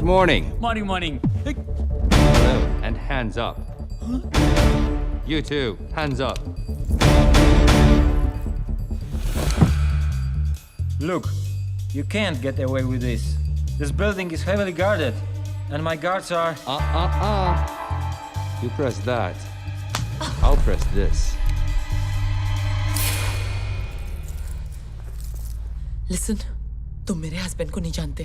morning. Morning, morning. Hello, and hands up. You too, hands up. Look, you can't get away with this. This building is heavily guarded, and my guards are... You press that. I'll press this. Listen, तुम मेरे husband को नहीं जानते।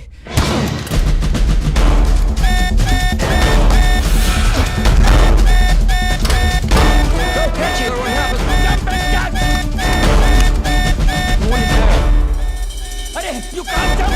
अरे, you can't jump.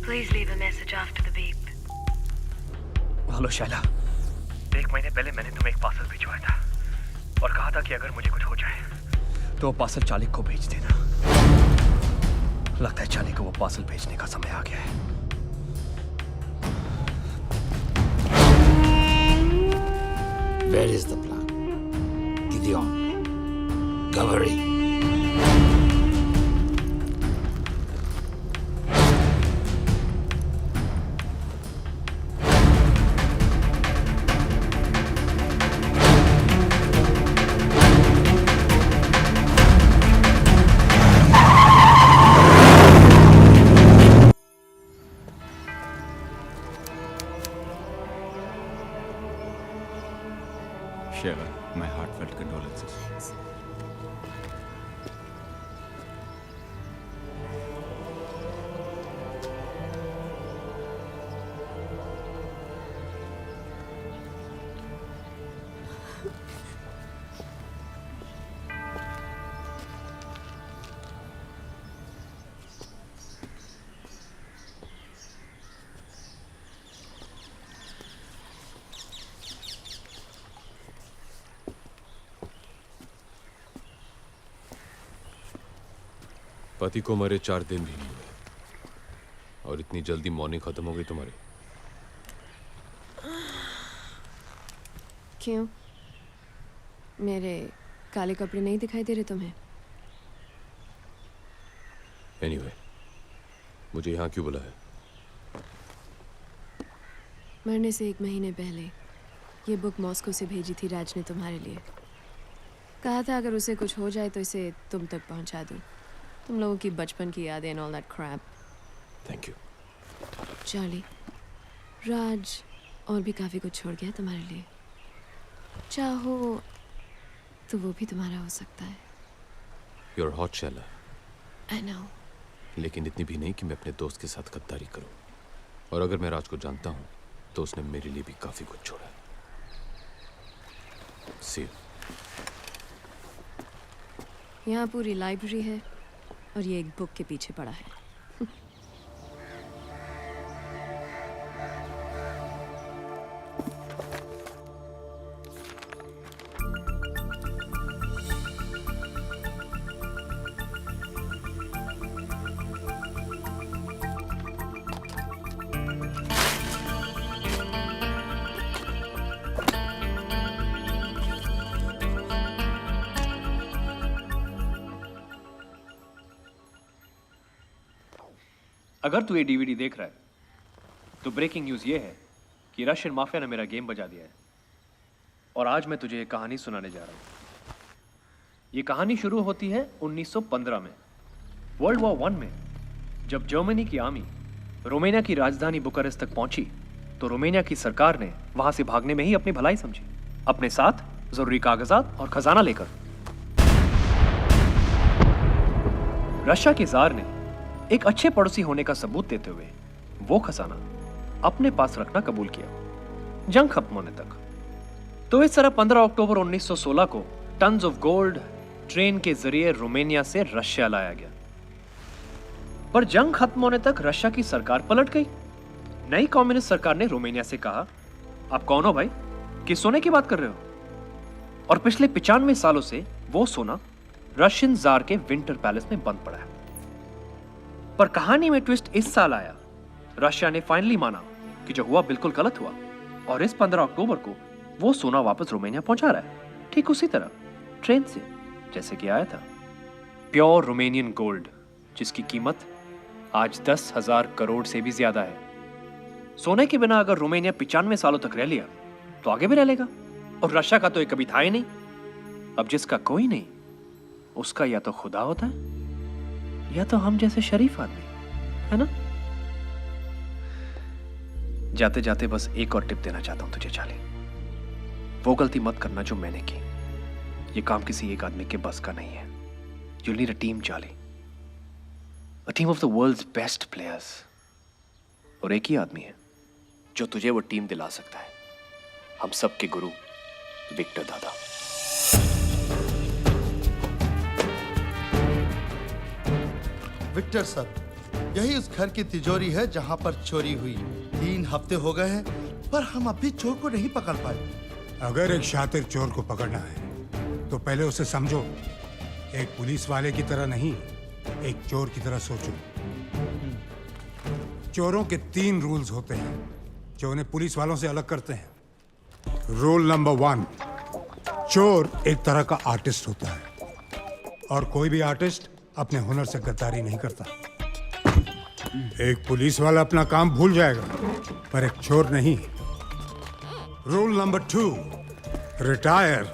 Please leave a message after the beep. Hello Shaila, 1 महीने पहले मैंने तुम्हें एक पार्सल भिजवाया था और कहा था कि अगर मुझे कुछ हो जाए तो वो पार्सल चालिक को भेज देना। लगता है चालिक को वो पार्सल भेजने का समय आ गया है। Where is the plan? Gideon, Gowari. Shiva, my heartfelt condolences. पति को मरे 4 दिन भी नहीं हुए और इतनी जल्दी मॉर्निंग खत्म हो गई तुम्हारी। क्यों? मेरे काले कपड़े नहीं दिखाई दे रहे तुम्हें? एनीवे, मुझे यहाँ क्यों बुलाया? मरने से 1 महीने पहले ये बुक मॉस्को से भेजी थी राज ने तुम्हारे लिए। कहा था अगर उसे कुछ हो जाए तो इसे तुम तक पहुंचा दूं। तुम लोगों की बचपन की यादें and all that crap. Thank you. Charlie, Raj और भी काफी कुछ छोड़ गया तुम्हारे लिए। चाहो तो वो भी तुम्हारा हो सकता है। You're hot, Shaila. I know. लेकिन इतनी भी नहीं कि मैं अपने दोस्त के साथ गद्दारी करूं। और अगर मैं राज को जानता हूं तो उसने मेरे लिए भी काफी कुछ छोड़ा है। See you. यहाँ पूरी लाइब्रेरी है और ये एक बुक के पीछे पड़ा है। अगर तू ये डीवीडी देख रहा है तो ब्रेकिंग न्यूज़ ये है कि रशियन माफिया ने मेरा गेम बजा दिया है और आज मैं तुझे एक कहानी सुनाने जा रहा हूँ। ये कहानी शुरू होती है 1915 में, वर्ल्ड वॉर 1 में। जब जर्मनी की आर्मी रोमानिया की राजधानी बुखारेस्ट तक पहुंची तो रोमानिया की सरकार ने वहां से भागने में ही अपनी भलाई समझी, अपने साथ जरूरी कागजात और खजाना लेकर। रशिया के जार ने एक अच्छे पड़ोसी होने का सबूत देते हुए वो खजाना अपने पास रखना कबूल किया, जंग खत्म होने तक। तो इस तरह 15 अक्टूबर 1916 को टन्स ऑफ गोल्ड ट्रेन के जरिए रोमानिया से रशिया लाया गया। पर जंग खत्म होने तक रशिया की सरकार पलट गई। नई कम्युनिस्ट सरकार ने रोमानिया से कहा, आप कौन हो भाई, किस सोने की बात कर रहे हो? और पिछले 95 सालों से वो सोना रशियन जार के विंटर पैलेस में बंद पड़ा है। पर कहानी में ट्विस्ट इस साल आया। रशिया ने फाइनली माना कि जो हुआ बिल्कुल गलत हुआ और इस 15 अक्टूबर को वो सोना वापस रोमानिया पहुंचा रहा है, ठीक उसी तरह ट्रेन से जैसे कि आया था। प्योर रोमानियन गोल्ड, जिसकी कीमत आज 10,000 करोड़ से भी ज्यादा है। सोने के बिना अगर रोमानिया 95 सालों तक रह लिया तो आगे भी रह लेगा। और रशिया का तो ये कभी था ही नहीं। अब जिसका कोई नहीं, उसका या तो खुदा होता है या तो हम जैसे शरीफ आदमी, है ना? जाते जाते बस एक और टिप देना चाहता हूं तुझे चार्ली। वो गलती मत करना जो मैंने की। ये काम किसी एक आदमी के बस का नहीं है। You'll need a team, Charlie. A team of the world's best players. और एक ही आदमी है जो तुझे वो टीम दिला सकता है। हम सब के गुरु विक्टर दादा। विक्टर सर, यही उस घर की तिजोरी है जहां पर चोरी हुई। 3 हफ्ते हो गए हैं पर हम अब भी चोर को नहीं पकड़ पाए। अगर एक शातिर चोर को पकड़ना है तो पहले उसे समझो। एक पुलिस वाले की तरह नहीं, एक चोर की तरह सोचो। चोरों के 3 रूल्स होते हैं जो उन्हें पुलिस वालों से अलग करते हैं। रूल नंबर 1, चोर एक तरह का आर्टिस्ट होता है और कोई भी आर्टिस्ट अपने हुनर से गद्दारी नहीं करता। एक पुलिस वाला अपना काम भूल जाएगा पर एक चोर नहीं। रूल नंबर 2, रिटायर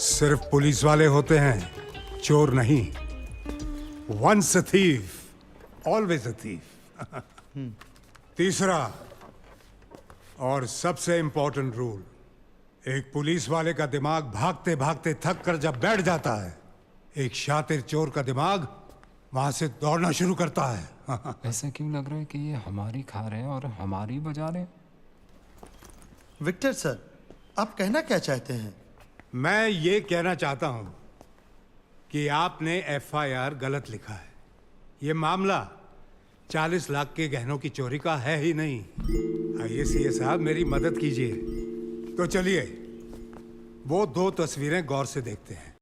सिर्फ पुलिस वाले होते हैं, चोर नहीं। Once a thief always a thief. तीसरा और सबसे इंपॉर्टेंट रूल, एक पुलिस वाले का दिमाग भागते भागते थक कर जब बैठ जाता है, एक शातिर चोर का दिमाग वहां से दौड़ना शुरू करता है। ऐसा क्यों लग रहा है कि ये हमारी खा रहे हैं और हमारी बजा रहे हैं? विक्टर सर, आप कहना क्या चाहते हैं? मैं ये कहना चाहता हूं कि आपने FIR गलत लिखा है। ये मामला 40 लाख के गहनों की चोरी का है ही नहीं। आइए सीए साहब, मेरी मदद कीजिए। तो चलिए वो 2 तस्वीरें गौर से देखते हैं।